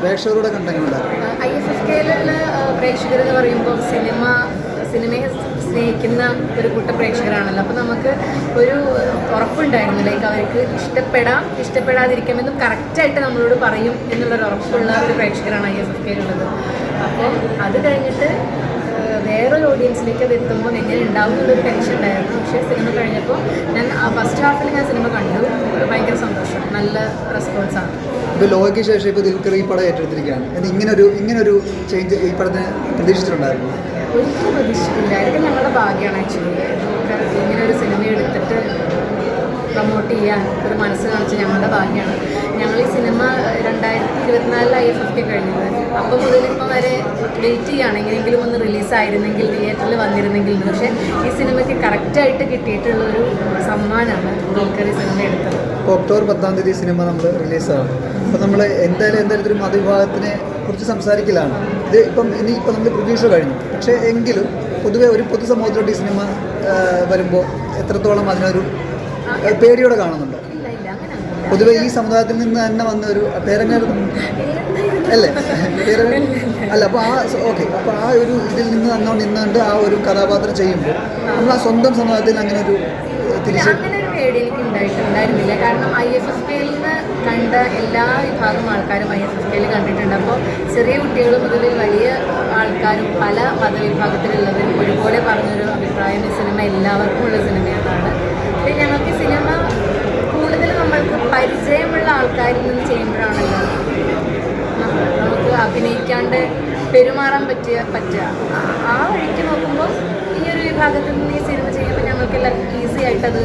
പ്രേക്ഷകരുടെ കണ്ടെങ്കിലും IFFKയിലുള്ള പ്രേക്ഷകരെന്ന് പറയുമ്പോൾ സിനിമയെ സ്നേഹിക്കുന്ന ഒരു കൂട്ടം പ്രേക്ഷകരാണല്ലോ. അപ്പോൾ നമുക്ക് ഒരു ഉറപ്പുണ്ടായിരുന്നു, ലൈക്ക് അവർക്ക് ഇഷ്ടപ്പെടാതിരിക്കാമെന്നും കറക്റ്റായിട്ട് നമ്മളോട് പറയും എന്നുള്ളൊരു ഉറപ്പുള്ള ഒരു പ്രേക്ഷകരാണ് IFFKയിലുള്ളത്. അപ്പോൾ അത് കഴിഞ്ഞിട്ട് വേറൊരു ഓഡിയൻസിലേക്ക് അത് എത്തുമ്പോൾ എങ്ങനെ ഉണ്ടാവും എന്നുള്ളൊരു ടെൻഷൻ ഉണ്ടായിരുന്നു. പക്ഷേ സിനിമ കഴിഞ്ഞപ്പോൾ ഞാൻ ഫസ്റ്റ് ഹാഫിൽ ഞാൻ സിനിമ കണ്ടു. ഭയങ്കര സന്തോഷം, നല്ല റെസ്പോൺസാണ്. ഇപ്പോൾ ലോകയ്ക്ക് ശേഷം ഇപ്പോൾ ദിൽഖർ ഈ പടം ഏറ്റെടുത്തിരിക്കുകയാണ്. ഇങ്ങനൊരു ചേഞ്ച് ഈ പടത്തിന് പ്രതീക്ഷിച്ചിട്ടുണ്ടായിരുന്നു? ഒരിക്കലും പ്രതീക്ഷിച്ചിട്ടില്ല. ഇതൊക്കെ ഞങ്ങളുടെ ഭാഗ്യമാണ്. ആക്ച്വലി ഇങ്ങനെ ഒരു സിനിമ എടുത്തിട്ട് പ്രൊമോട്ട് ചെയ്യാൻ ഒരു മനസ്സ് കാണിച്ച് ഞങ്ങളുടെ ഭാഗ്യമാണ്. ഞങ്ങൾ ഈ സിനിമ 2024 IFFK കഴിഞ്ഞത്. അപ്പോൾ മുതൽ ഇപ്പം വരെ വെയിറ്റ് ചെയ്യുകയാണ്, എങ്ങനെയെങ്കിലും ഒന്ന് റിലീസായിരുന്നെങ്കിൽ, തിയേറ്ററിൽ വന്നിരുന്നെങ്കിൽ. പക്ഷേ ഈ സിനിമയ്ക്ക് കറക്റ്റായിട്ട് കിട്ടിയിട്ടുള്ളൊരു സമ്മാനമാണ് ദിൽഖർ ഈ സിനിമ എടുത്തത്. ഇപ്പോൾ ഒക്ടോബർ 10 സിനിമ നമ്മൾ റിലീസാണ്. അപ്പോൾ നമ്മൾ എന്തായാലും ഒരു മതവിഭാഗത്തിനെ കുറിച്ച് സംസാരിക്കലാണ് ഇത്. ഇനിയിപ്പോൾ നമ്മൾ പ്രതീക്ഷ കഴിഞ്ഞു. പക്ഷേ എങ്കിലും പൊതുവെ ഒരു പൊതുസമൂഹത്തിലോട്ട് ഈ സിനിമ വരുമ്പോൾ എത്രത്തോളം അതിനൊരു പേടിയോടെ കാണുന്നുണ്ട്? പൊതുവെ ഈ സമുദായത്തിൽ നിന്ന് തന്നെ വന്ന ഒരു പേരങ്ങായിരുന്നു അല്ലേ? അല്ല, അപ്പോൾ അപ്പോൾ ആ ഒരു ഇതിൽ നിന്ന് നിന്നുകൊണ്ട് ആ ഒരു കഥാപാത്രം ചെയ്യുമ്പോൾ നമ്മൾ ആ സ്വന്തം സമുദായത്തിൽ അങ്ങനെ ഒരു അങ്ങനെ ഒരു പേടി എനിക്ക് ഉണ്ടായിരുന്നില്ല. കാരണം IFFKയിൽ നിന്ന് കണ്ട എല്ലാ വിഭാഗം ആൾക്കാരും IFFKയിൽ കണ്ടിട്ടുണ്ട്. അപ്പോൾ ചെറിയ കുട്ടികൾ മുതൽ വലിയ ആൾക്കാരും പല മതവിഭാഗത്തിലുള്ളവരും ഒരുപോലെ പറഞ്ഞൊരു അഭിപ്രായം ഈ സിനിമ എല്ലാവർക്കും ഉള്ള സിനിമയാണ്. പിന്നെ ഞങ്ങൾക്ക് സിനിമ കൂടുതൽ നമ്മൾക്ക് പരിചയമുള്ള ആൾക്കാരിൽ നിന്ന് ചെയ്യുമ്പോഴാണല്ലോ നമുക്ക് അഭിനയിക്കാണ്ട് പെരുമാറാൻ പറ്റുക. ആ വഴിക്ക് നോക്കുമ്പോൾ ഈ ഒരു വിഭാഗത്തിൽ നിന്ന് ഈ സിനിമ ചെയ്യുമ്പോൾ ഞങ്ങൾക്കെല്ലാം ഈസി ആയിട്ടത്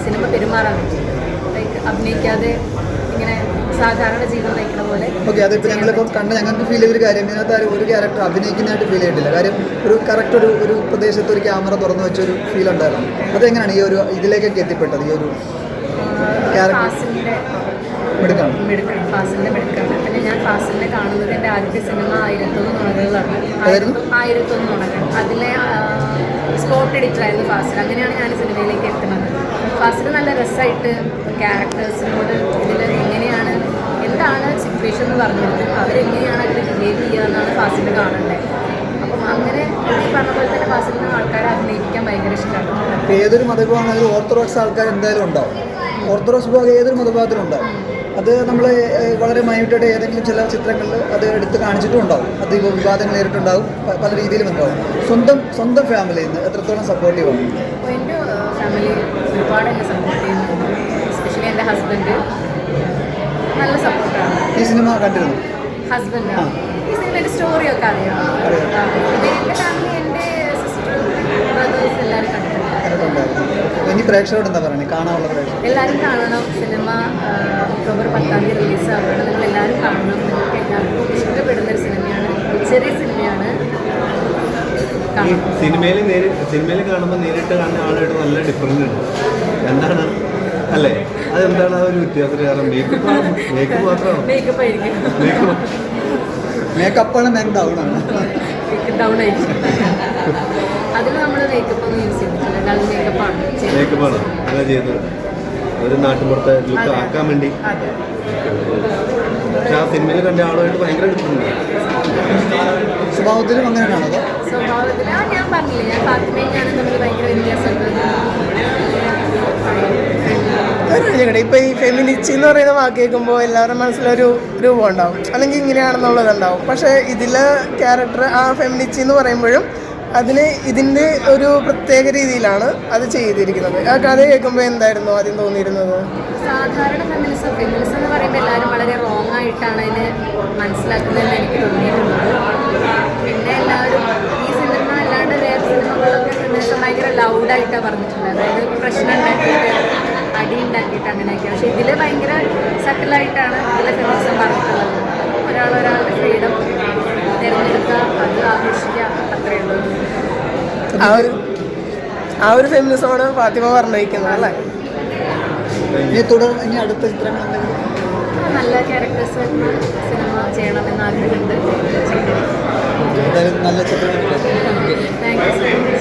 സിനിമ പെരുമാറാൻ പറ്റും. ലൈക്ക് അഭിനയിക്കാതെ ഇങ്ങനെ സാധാരണ ജീവിതം നയിക്കുന്ന പോലെ. ഓക്കെ, അതിപ്പോൾ ഞങ്ങളിപ്പോൾ ഞങ്ങൾക്ക് ഫീൽ ചെയ്തൊരു കാര്യം, ഇതിനകത്ത് ഒരു ക്യാരക്ടർ അഭിനയിക്കുന്നതായിട്ട് ഫീൽ ചെയ്തിട്ടില്ല. കാര്യം കറക്റ്റ് ഒരു പ്രദേശത്ത് ഒരു ക്യാമറ തുറന്നു വെച്ചൊരു ഫീൽ ഉണ്ടായിരുന്നു. അതെങ്ങനെയാണ് ഈ ഒരു ഇതിലേക്കൊക്കെ എത്തിപ്പെട്ടത്? ഈ ഒരു ഫാസിലിൻ്റെ മെടുക്കാണ്. പിന്നെ ഞാൻ ഫാസിലിനെ കാണുന്നത് എൻ്റെ ആദ്യത്തെ സിനിമ 1001 നുണകളാണ്. 1001 നുണകൾ. അതിലെ സ്പോട്ട് എഡിറ്ററായിരുന്നു ഫാസിൽ. അങ്ങനെയാണ് ഞാൻ സിനിമയിലേക്ക് എത്തുന്നത്. ഫാസിൽ നല്ല രസമായിട്ട് ക്യാരക്ടേഴ്സിനോട് ഇതിൽ എന്താണ് സിറ്റുവേഷൻ എന്ന് പറഞ്ഞു കൊടുത്ത് അവരെങ്ങനെയാണ് അതിൽ ബിഹേവ് ചെയ്യുക എന്നാണ് ഫാസിൽ കാണേണ്ടത്. അപ്പം അങ്ങനെ ഈ പറഞ്ഞ പോലെ തന്നെ ഫാസിലിന് ആൾക്കാരെ അഭിനയിക്കാൻ ഭയങ്കര ഇഷ്ടമാണ്. ഏതൊരു മതവിഭാഗം ഓർത്തഡോക്സ് ആൾക്കാർ എന്തായാലും ഉണ്ടാവും. ഓർത്തഡോക്സ് വിഭാഗം ഏതൊരു മതവിഭാഗത്തിലും ഉണ്ടാവും. അത് നമ്മൾ വളരെ മൈന്യൂട്ടായിട്ട് ഏതെങ്കിലും ചില ചിത്രങ്ങളിൽ അത് എടുത്ത് കാണിച്ചിട്ടും ഉണ്ടാവും. അത് ഇപ്പോൾ വിവാദങ്ങൾ നേരിട്ടുണ്ടാവും, പല രീതിയിലും ഉണ്ടാവും. സ്വന്തം ഫാമിലിയിൽ നിന്ന് എത്രത്തോളം സപ്പോർട്ടീവ് ആണ്? എൻ്റെ ഫാമിലി ഒരുപാട് എന്നെ സപ്പോർട്ട് ചെയ്യുന്നുണ്ട്. എസ്പെഷ്യലി എൻ്റെ ഹസ്ബൻഡ് നല്ല സപ്പോർട്ടാണ്. ഈ സിനിമ കണ്ടിരുന്നു? ഹസ്ബൻഡാണ് ഈ സിനിമയുടെ സ്റ്റോറിയൊക്കെ അറിയാം. എൻ്റെ ഫാമിലി, എൻ്റെ സിസ്റ്റർ, ബ്രദേഴ്സ് എല്ലാവരും കണ്ടിട്ടുണ്ട്. ഇനി പ്രേക്ഷകരോട് എന്താ പറയുന്നത്? കാണാനുള്ള പ്രേക്ഷകർ എല്ലാവരും കാണണം. Cinema October 10 റിലീസാവുകയാണ്. നിങ്ങൾ എല്ലാവരും കാണണം. നിങ്ങൾക്ക് എല്ലാവർക്കും ഇഷ്ടപ്പെടുന്നൊരു സിനിമയാണ്. ചെറിയ സിനിമയാണ്. സിനിമയിൽ കാണുമ്പോൾ നേരിട്ട് കാണുന്ന ആളായിട്ട് നല്ല ഡിഫറൻസ് ഉണ്ട്. എന്താണ് അല്ലേ? അതെന്താണ് ആ ഒരു വ്യത്യാസം? കാരണം മേക്കപ്പ് മാത്രമാണ്. മേക്കപ്പ് ആയിരിക്കും. മേക്കപ്പാണ് ഡൗൺ ആണ്. ഡൗൺ ആയിരിക്കും. അതിൽ നമ്മൾ മേക്കപ്പ് ഒന്നും യൂസ് ചെയ്തിട്ടില്ല. അല്ലാതെ മേക്കപ്പാണ് അല്ല ചെയ്യുന്നത്. ഒരു നാട്ടുമ്പുറത്തെ ലുക്ക് ആക്കാൻ വേണ്ടി. പക്ഷെ ആ സിനിമയിൽ കണ്ട ആളുമായിട്ട് ഭയങ്കര ഡിഫറൻസ്. സ്വഭാവത്തിലും അങ്ങനെയാണോ? സ്വഭാവത്തിൽ ഞാൻ പറഞ്ഞില്ലേ, ഞാൻ ഫാത്തിമയും ഞാനും തമ്മിൽ ഭയങ്കര വ്യത്യാസമുണ്ട്. ഇപ്പോൾ ഈ ഫെമിനിച്ചി എന്ന് പറയുന്ന വാക്ക് കേൾക്കുമ്പോൾ എല്ലാവരുടെ മനസ്സിലൊരു രൂപം ഉണ്ടാവും, അല്ലെങ്കിൽ ഇങ്ങനെയാണെന്നുള്ളതുണ്ടാവും. പക്ഷേ ഇതിലെ ക്യാരക്ടർ ആ ഫെമിനിച്ചി എന്ന് പറയുമ്പോഴും ഇതിൻ്റെ ഒരു പ്രത്യേക രീതിയിലാണ് അത് ചെയ്തിരിക്കുന്നത്. ആ കഥ കേൾക്കുമ്പോൾ എന്തായിരുന്നു ആദ്യം തോന്നിയിരുന്നത്? സാധാരണ ഫെമിനിസം എന്ന് പറയുമ്പോൾ എല്ലാവരും വളരെ റോങ് ആയിട്ടാണ് അതിന് മനസ്സിലാക്കുന്നതെന്ന് എനിക്ക് തോന്നിയിട്ടുള്ളത്. പിന്നെ എല്ലാവരും ഈ സിനിമ അല്ലാണ്ട് വേറെ സിനിമകളൊക്കെ ഫെമിനിസം ഭയങ്കര ലൗഡായിട്ടാണ് പറഞ്ഞിട്ടുള്ളത്. അതായത് പ്രശ്നം ഉണ്ടാക്കിയിട്ട്, അടി ഉണ്ടാക്കിയിട്ട് അങ്ങനെയൊക്കെ. പക്ഷേ ഇതിൽ ഭയങ്കര സട്ടിലായിട്ടാണ് ഇതിലെ ഫെമിനിസം പറഞ്ഞിട്ടുള്ളത്. ഒരാളുടെ ഫ്രീഡം തിരഞ്ഞെടുക്കുക, അത് ആഘോഷിക്കുക, അത്രയേ ഉള്ളൂ. ആ ഒരു ഫെമിനിസമാണ് ഫാത്തിമ പറഞ്ഞിരിക്കുന്നത് അല്ലേ? ഇനി അടുത്ത ചിത്രങ്ങൾ നല്ല ക്യാരക്ടേഴ്സ് സിനിമ ചെയ്യണമെന്ന് ആഗ്രഹമുണ്ട്. നല്ല ചിത്രം. Thank you.